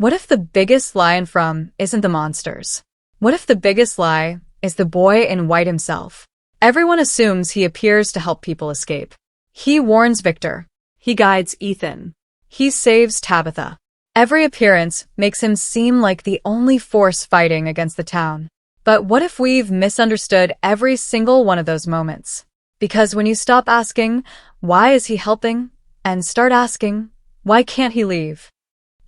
What if the biggest lie in From isn't the monsters? What if the biggest lie is the boy in white himself? Everyone assumes he appears to help people escape. He warns Victor. He guides Ethan. He saves Tabitha. Every appearance makes him seem like the only force fighting against the town. But what if we've misunderstood every single one of those moments? Because when you stop asking, why is he helping, and start asking, why can't he leave?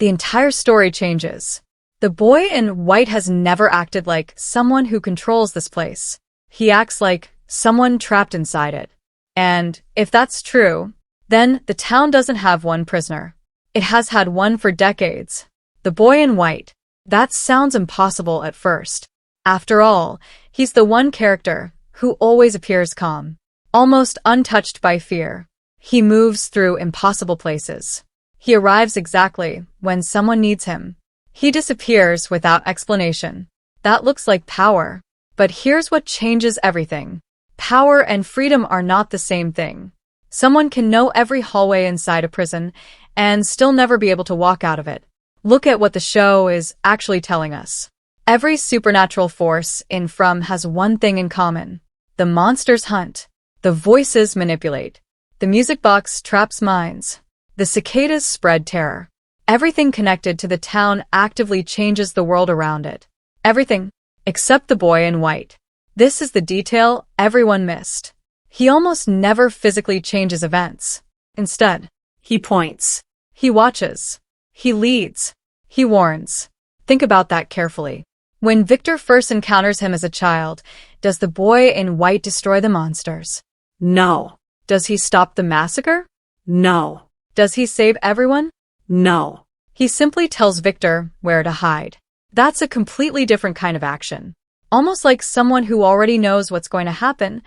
The entire story changes. The boy in white has never acted like someone who controls this place. He acts like someone trapped inside it. And if that's true, then the town doesn't have one prisoner. It has had one for decades. The boy in white. That sounds impossible at first. After all, he's the one character who always appears calm, almost untouched by fear. He moves through impossible places. He arrives exactly when someone needs him. He disappears without explanation. That looks like power. But here's what changes everything. Power and freedom are not the same thing. Someone can know every hallway inside a prison and still never be able to walk out of it. Look at what the show is actually telling us. Every supernatural force in From has one thing in common. The monsters hunt. The voices manipulate. The music box traps minds. The cicadas spread terror. Everything connected to the town actively changes the world around it. Everything, except the boy in white. This is the detail everyone missed. He almost never physically changes events. Instead, he points. He watches. He leads. He warns. Think about that carefully. When Victor first encounters him as a child, does the boy in white destroy the monsters? No. Does he stop the massacre? No. Does he save everyone? No. He simply tells Victor where to hide. That's a completely different kind of action. Almost like someone who already knows what's going to happen,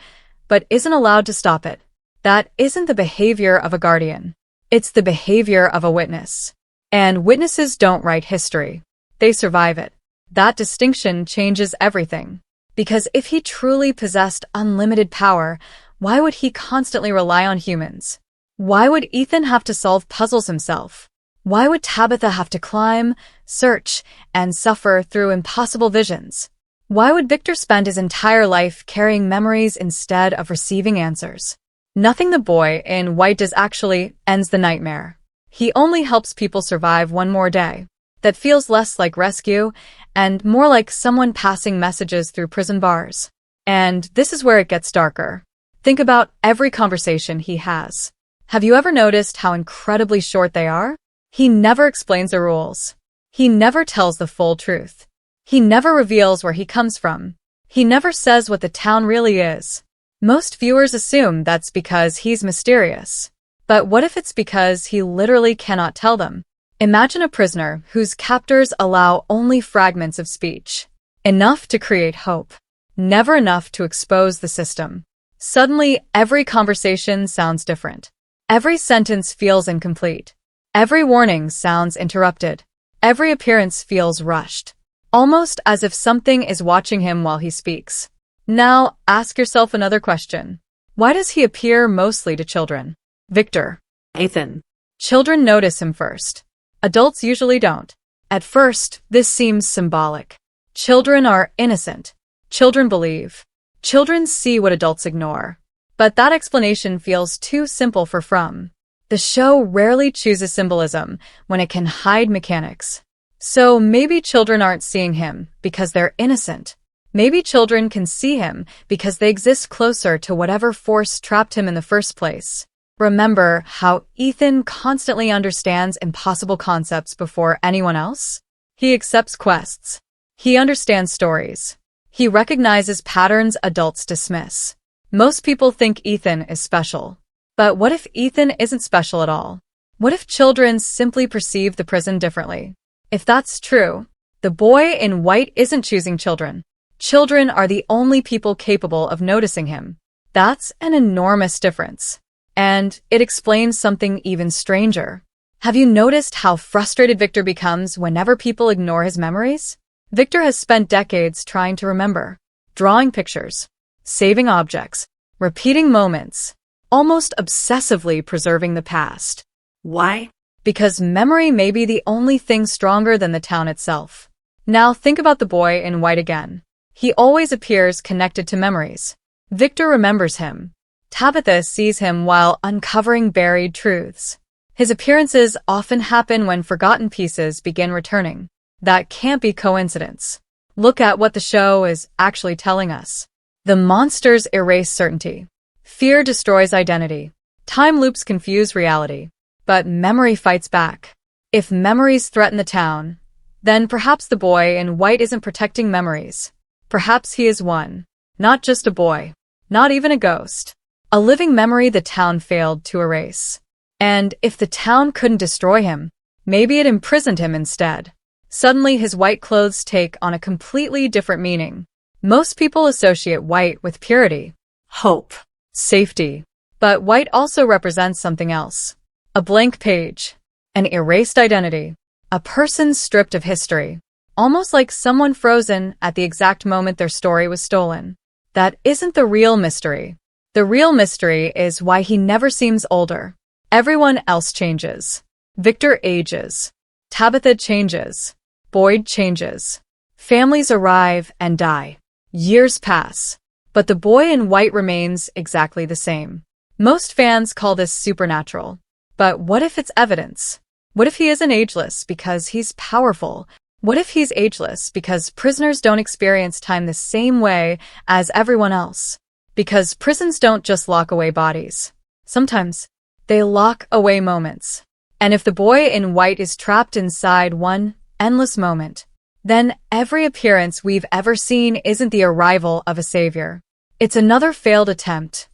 but isn't allowed to stop it. That isn't the behavior of a guardian. It's the behavior of a witness. And witnesses don't write history. They survive it. That distinction changes everything. Because if he truly possessed unlimited power, why would he constantly rely on humans? Why would Ethan have to solve puzzles himself? Why would Tabitha have to climb, search, and suffer through impossible visions? Why would Victor spend his entire life carrying memories instead of receiving answers? Nothing the boy in white does actually ends the nightmare. He only helps people survive one more day. That feels less like rescue and more like someone passing messages through prison bars. And this is where it gets darker. Think about every conversation he has. Have you ever noticed how incredibly short they are? He never explains the rules. He never tells the full truth. He never reveals where he comes from. He never says what the town really is. Most viewers assume that's because he's mysterious. But what if it's because he literally cannot tell them? Imagine a prisoner whose captors allow only fragments of speech. Enough to create hope. Never enough to expose the system. Suddenly, every conversation sounds different. Every sentence feels incomplete. Every warning sounds interrupted. Every appearance feels rushed. Almost as if something is watching him while he speaks. Now, ask yourself another question. Why does he appear mostly to children? Victor. Ethan. Children notice him first. Adults usually don't. At first, this seems symbolic. Children are innocent. Children believe. Children see what adults ignore. But that explanation feels too simple for From. The show rarely chooses symbolism when it can hide mechanics. So maybe children aren't seeing him because they're innocent. Maybe children can see him because they exist closer to whatever force trapped him in the first place. Remember how Ethan constantly understands impossible concepts before anyone else? He accepts quests. He understands stories. He recognizes patterns adults dismiss. Most people think Ethan is special. But what if Ethan isn't special at all? What if children simply perceive the prison differently? If that's true, the boy in white isn't choosing children. Children are the only people capable of noticing him. That's an enormous difference. And it explains something even stranger. Have you noticed how frustrated Victor becomes whenever people ignore his memories? Victor has spent decades trying to remember, drawing pictures, saving objects, repeating moments, almost obsessively preserving the past. Why? Because memory may be the only thing stronger than the town itself. Now think about the boy in white again. He always appears connected to memories. Victor remembers him. Tabitha sees him while uncovering buried truths. His appearances often happen when forgotten pieces begin returning. That can't be coincidence. Look at what the show is actually telling us. The monsters erase certainty. Fear destroys identity. Time loops confuse reality. But memory fights back. If memories threaten the town, then perhaps the boy in white isn't protecting memories. Perhaps he is one. Not just a boy. Not even a ghost. A living memory the town failed to erase. And if the town couldn't destroy him, maybe it imprisoned him instead. Suddenly his white clothes take on a completely different meaning. Most people associate white with purity, hope, safety. But white also represents something else. A blank page, an erased identity, a person stripped of history, almost like someone frozen at the exact moment their story was stolen. That isn't the real mystery. The real mystery is why he never seems older. Everyone else changes. Victor ages. Tabitha changes. Boyd changes. Families arrive and die. Years pass. But the boy in white remains exactly the same. Most fans call this supernatural. But what if it's evidence? What if he isn't ageless because he's powerful? What if he's ageless because prisoners don't experience time the same way as everyone else? Because prisons don't just lock away bodies. Sometimes they lock away moments. And if the boy in white is trapped inside one endless moment, then every appearance we've ever seen isn't the arrival of a savior. It's another failed attempt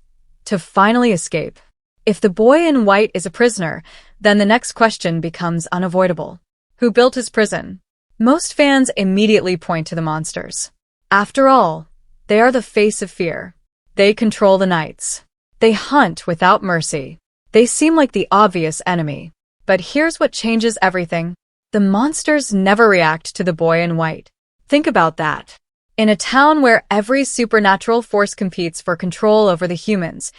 to finally escape. If the boy in white is a prisoner, then the next question becomes unavoidable. Who built his prison? Most fans immediately point to the monsters. After all, they are the face of fear. They control the nights. They hunt without mercy. They seem like the obvious enemy. But here's what changes everything. The monsters never react to the boy in white. Think about that. In a town where every supernatural force competes for control over the humans,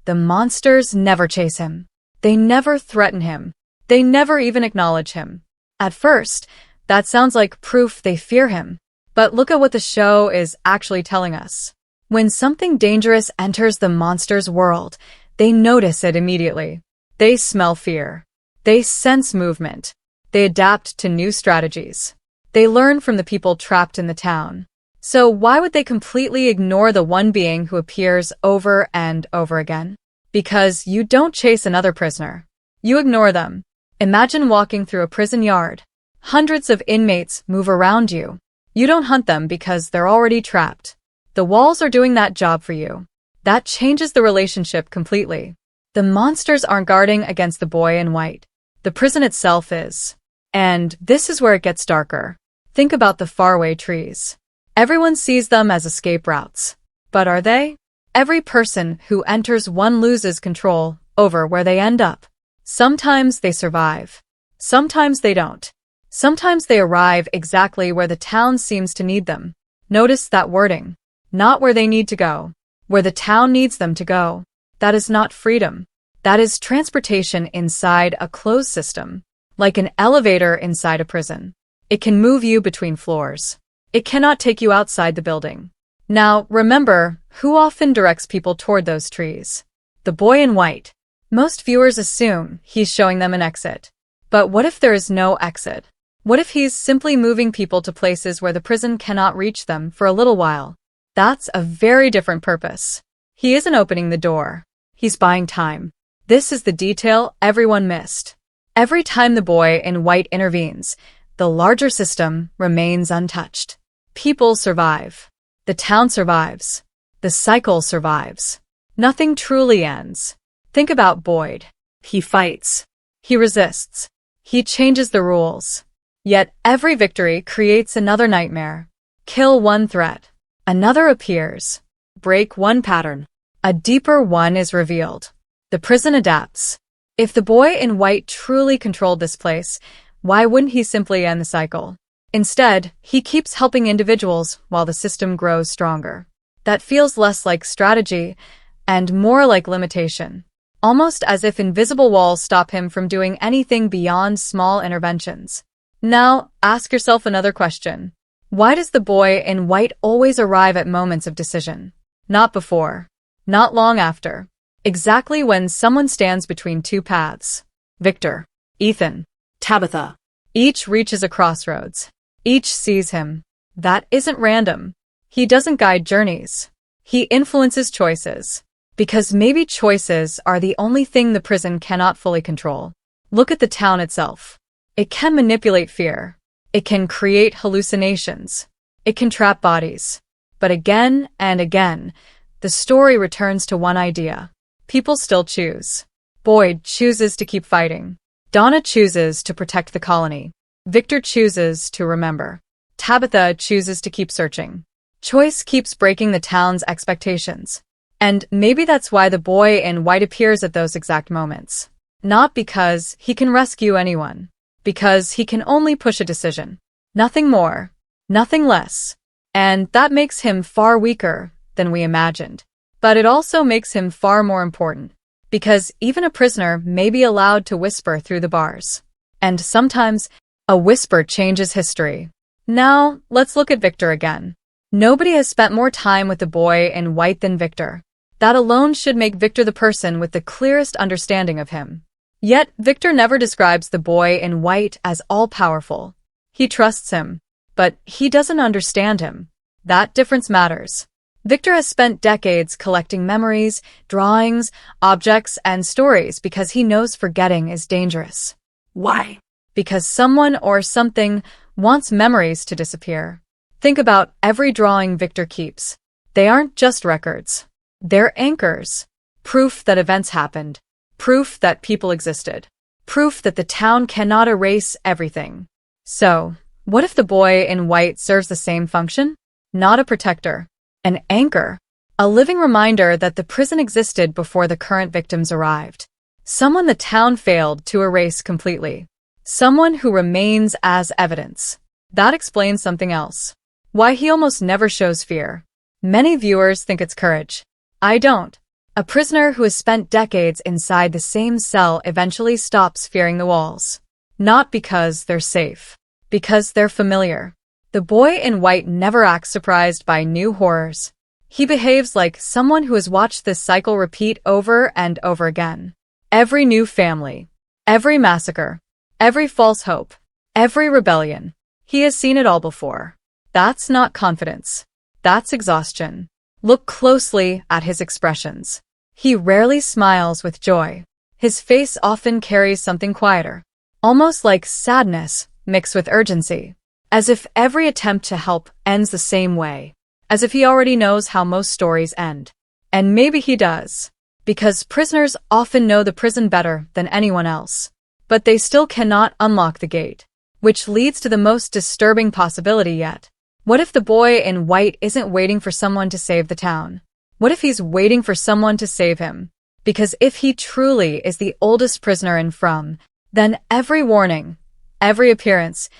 the monsters never chase him. They never threaten him. They never even acknowledge him. At first, that sounds like proof they fear him. But look at what the show is actually telling us. When something dangerous enters the monster's world, they notice it immediately. They smell fear. They sense movement. They adapt to new strategies. They learn from the people trapped in the town. So why would they completely ignore the one being who appears over and over again? Because you don't chase another prisoner. You ignore them. Imagine walking through a prison yard. Hundreds of inmates move around you. You don't hunt them because they're already trapped. The walls are doing that job for you. That changes the relationship completely. The monsters aren't guarding against the boy in white. The prison itself is. And this is where it gets darker. Think about the faraway trees. Everyone sees them as escape routes. But are they? Every person who enters one loses control over where they end up. Sometimes they survive. Sometimes they don't. Sometimes they arrive exactly where the town seems to need them. Notice that wording. Not where they need to go. Where the town needs them to go. That is not freedom. That is transportation inside a closed system. Like an elevator inside a prison. It can move you between floors. It cannot take you outside the building. Now, remember, who often directs people toward those trees? The boy in white. Most viewers assume he's showing them an exit. But what if there is no exit? What if he's simply moving people to places where the prison cannot reach them for a little while? That's a very different purpose. He isn't opening the door. He's buying time. This is the detail everyone missed. Every time the boy in white intervenes, the larger system remains untouched. People survive. The town survives. The cycle survives. Nothing truly ends. Think about Boyd. He fights. He resists. He changes the rules. Yet every victory creates another nightmare. Kill one threat. Another appears. Break one pattern. A deeper one is revealed. The prison adapts. If the boy in white truly controlled this place, why wouldn't he simply end the cycle? Instead, he keeps helping individuals while the system grows stronger. That feels less like strategy and more like limitation. almost as if invisible walls stop him from doing anything beyond small interventions. Now, ask yourself another question. Why does the boy in white always arrive at moments of decision? Not before. Not long after. Exactly when someone stands between two paths. Victor. Ethan. Tabitha. Each reaches a crossroads. Each sees him. That isn't random. He doesn't guide journeys. He influences choices. Because maybe choices are the only thing the prison cannot fully control. Look at the town itself. It can manipulate fear. It can create hallucinations. It can trap bodies. But again and again, the story returns to one idea. People still choose. Boyd chooses to keep fighting. Donna chooses to protect the colony. Victor chooses to remember. Tabitha chooses to keep searching. Choice keeps breaking the town's expectations. And maybe that's why the boy in white appears at those exact moments. Not because he can rescue anyone. Because he can only push a decision. Nothing more. Nothing less. And that makes him far weaker than we imagined. But it also makes him far more important. Because even a prisoner may be allowed to whisper through the bars. And sometimes, a whisper changes history. Now, let's look at Victor again. Nobody has spent more time with the boy in white than Victor. That alone should make Victor the person with the clearest understanding of him. Yet, Victor never describes the boy in white as all-powerful. He trusts him, but he doesn't understand him. That difference matters. Victor has spent decades collecting memories, drawings, objects, and stories because he knows forgetting is dangerous. Why? Because someone or something wants memories to disappear. Think about every drawing Victor keeps. They aren't just records. They're anchors. Proof that events happened. Proof that people existed. Proof that the town cannot erase everything. So, what if the boy in white serves the same function? Not a protector. An anchor. A living reminder that the prison existed before the current victims arrived. Someone the town failed to erase completely. Someone who remains as evidence. That explains something else. Why he almost never shows fear. Many viewers think it's courage. I don't. A prisoner who has spent decades inside the same cell eventually stops fearing the walls. Not because they're safe. Because they're familiar. The boy in white never acts surprised by new horrors. He behaves like someone who has watched this cycle repeat over and over again. Every new family. Every massacre. Every false hope. Every rebellion. He has seen it all before. That's not confidence. That's exhaustion. Look closely at his expressions. He rarely smiles with joy. His face often carries something quieter. Almost like sadness mixed with urgency. As if every attempt to help ends the same way. As if he already knows how most stories end. And maybe he does. Because prisoners often know the prison better than anyone else. But they still cannot unlock the gate. Which leads to the most disturbing possibility yet. What if the boy in white isn't waiting for someone to save the town? What if he's waiting for someone to save him? Because if he truly is the oldest prisoner in From, then every warning, every appearance,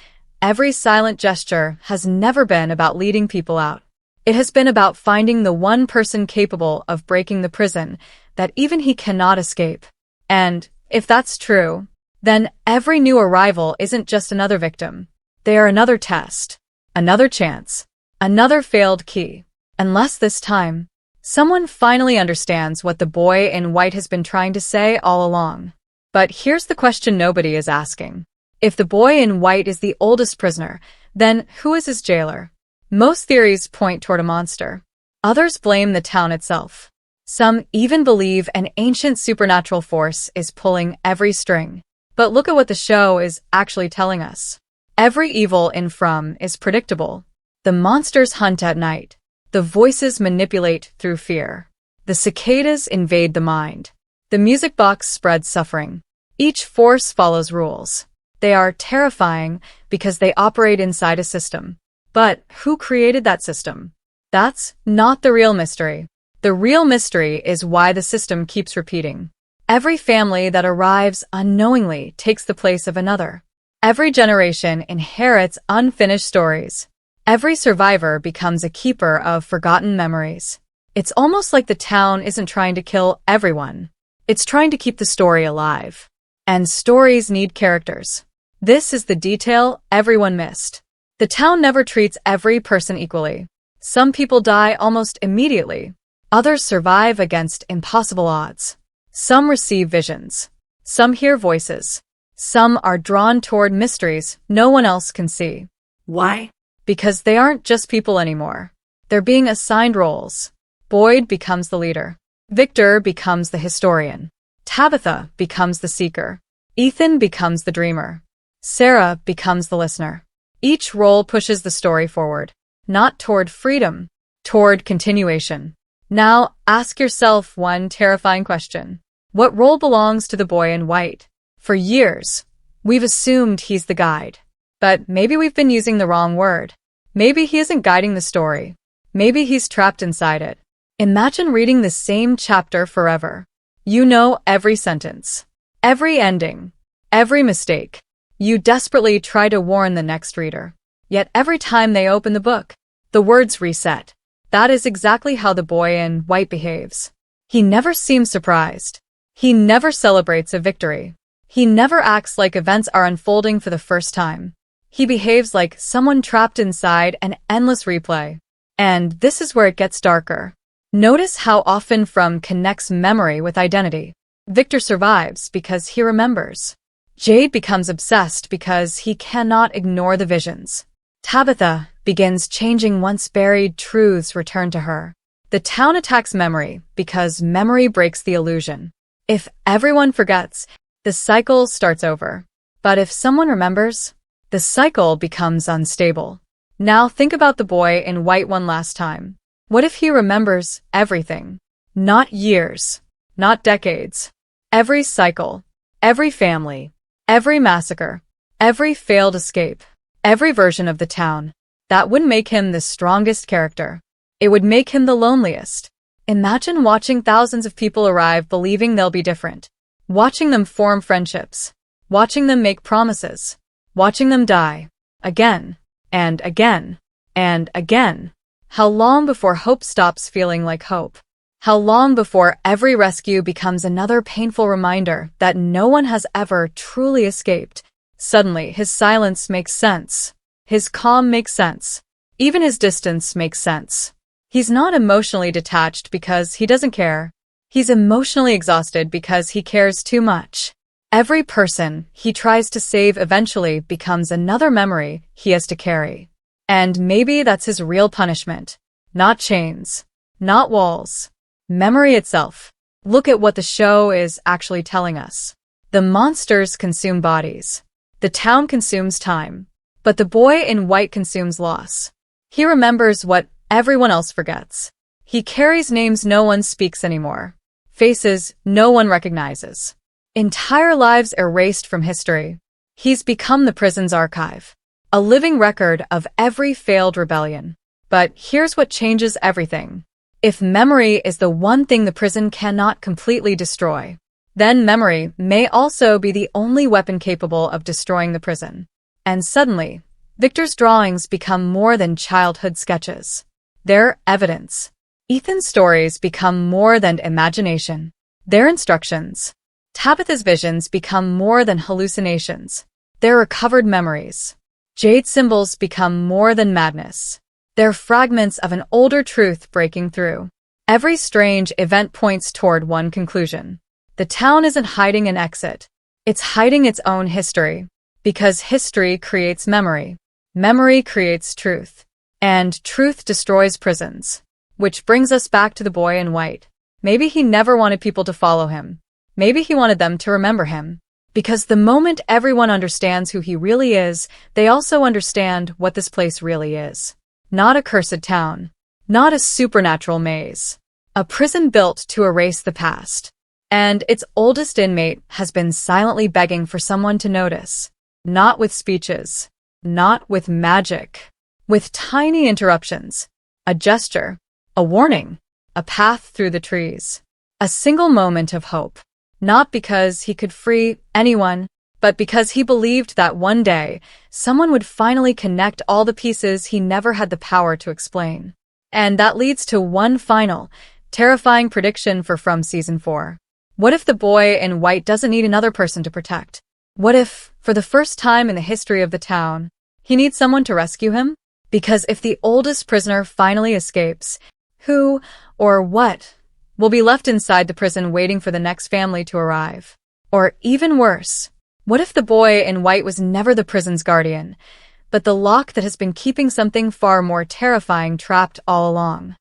every silent gesture has never been about leading people out. It has been about finding the one person capable of breaking the prison that even he cannot escape. And, if that's true, then every new arrival isn't just another victim. They are another test, another chance, another failed key. Unless this time, someone finally understands what the boy in white has been trying to say all along. But here's the question nobody is asking. If the boy in white is the oldest prisoner, then who is his jailer? Most theories point toward a monster. Others blame the town itself. Some even believe an ancient supernatural force is pulling every string. But look at what the show is actually telling us. Every evil in From is predictable. The monsters hunt at night. The voices manipulate through fear. The cicadas invade the mind. The music box spreads suffering. Each force follows rules. They are terrifying because they operate inside a system. But who created that system? That's not the real mystery. The real mystery is why the system keeps repeating. Every family that arrives unknowingly takes the place of another. Every generation inherits unfinished stories. Every survivor becomes a keeper of forgotten memories. It's almost like the town isn't trying to kill everyone. It's trying to keep the story alive. And stories need characters. This is the detail everyone missed. The town never treats every person equally. Some people die almost immediately. Others survive against impossible odds. Some receive visions. Some hear voices. Some are drawn toward mysteries no one else can see. Why? Because they aren't just people anymore. They're being assigned roles. Boyd becomes the leader. Victor becomes the historian. Tabitha becomes the seeker. Ethan becomes the dreamer. Sarah becomes the listener. Each role pushes the story forward, not toward freedom, toward continuation. Now, ask yourself one terrifying question. What role belongs to the boy in white? For years, we've assumed he's the guide. But maybe we've been using the wrong word. Maybe he isn't guiding the story. Maybe he's trapped inside it. Imagine reading the same chapter forever. You know every sentence, every ending, every mistake. You desperately try to warn the next reader. Yet every time they open the book, the words reset. That is exactly how the boy in white behaves. He never seems surprised. He never celebrates a victory. He never acts like events are unfolding for the first time. He behaves like someone trapped inside an endless replay. And this is where it gets darker. Notice how often From connects memory with identity. Victor survives because he remembers. Jade becomes obsessed because he cannot ignore the visions. Tabitha begins changing once buried truths return to her. The town attacks memory because memory breaks the illusion. If everyone forgets, the cycle starts over. But if someone remembers, the cycle becomes unstable. Now think about the boy in white one last time. What if he remembers everything? Not years, not decades. Every cycle, every family, every massacre, every failed escape, every version of the town. That wouldn't make him the strongest character. It would make him the loneliest. Imagine watching thousands of people arrive believing they'll be different. Watching them form friendships. Watching them make promises. Watching them die. Again, and again, and again. How long before hope stops feeling like hope? How long before every rescue becomes another painful reminder that no one has ever truly escaped? Suddenly, his silence makes sense. His calm makes sense. Even his distance makes sense. He's not emotionally detached because he doesn't care. He's emotionally exhausted because he cares too much. Every person he tries to save eventually becomes another memory he has to carry. And maybe that's his real punishment. Not chains. Not walls. Memory itself. Look at what the show is actually telling us. The monsters consume bodies. The town consumes time. But the boy in white consumes loss. He remembers what everyone else forgets. He carries names no one speaks anymore. Faces no one recognizes. Entire lives erased from history. He's become the prison's archive. A living record of every failed rebellion. But here's what changes everything. If memory is the one thing the prison cannot completely destroy, then memory may also be the only weapon capable of destroying the prison. And suddenly, Victor's drawings become more than childhood sketches. They're evidence. Ethan's stories become more than imagination. They're instructions. Tabitha's visions become more than hallucinations. They're recovered memories. Jade's symbols become more than madness. They're fragments of an older truth breaking through. Every strange event points toward one conclusion. The town isn't hiding an exit. It's hiding its own history. Because history creates memory. Memory creates truth. And truth destroys prisons. Which brings us back to the boy in white. Maybe he never wanted people to follow him. Maybe he wanted them to remember him. Because the moment everyone understands who he really is, they also understand what this place really is. Not a cursed town. Not a supernatural maze. A prison built to erase the past. And its oldest inmate has been silently begging for someone to notice. Not with speeches. Not with magic. With tiny interruptions. A gesture. A warning. A path through the trees. A single moment of hope. Not because he could free anyone, but because he believed that one day, someone would finally connect all the pieces he never had the power to explain. And that leads to one final, terrifying prediction for From Season 4. What if the boy in white doesn't need another person to protect? What if, for the first time in the history of the town, he needs someone to rescue him? Because if the oldest prisoner finally escapes, who, or what, will be left inside the prison waiting for the next family to arrive? Or even worse, what if the boy in white was never the prison's guardian, but the lock that has been keeping something far more terrifying trapped all along?